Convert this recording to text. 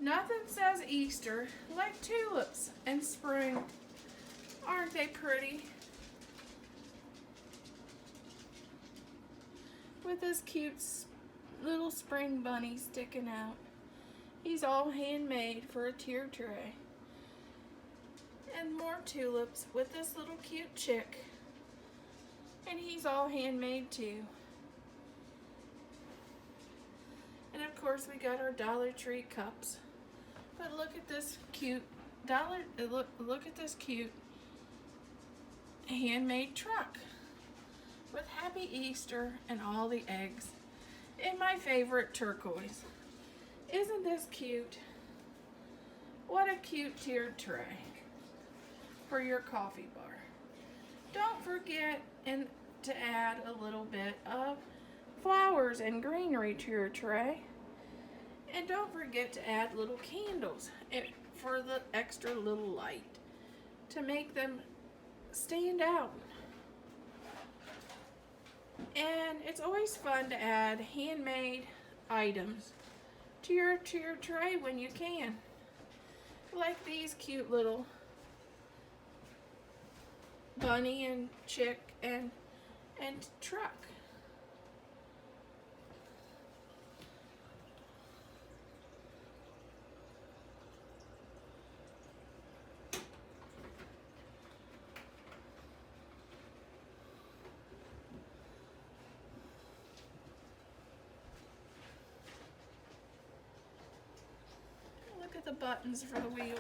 Nothing says Easter like tulips in spring. Aren't they pretty? With this cute little spring bunny sticking out. He's all handmade for a tier tray. And more tulips with this little cute chick. And he's all handmade too. And of course we got our Dollar Tree cups. But look at this cute look at this cute handmade truck with Happy Easter and all the eggs. And my favorite turquoise. Isn't this cute? What a cute tiered tray for your coffee bar. Don't forget to add a little bit of flowers and greenery to your tray. And don't forget to add little candles for the extra little light to make them stand out. And it's always fun to add handmade items to your tray when you can. Like these cute little bunny and chick and truck. Look at the buttons for the wheels.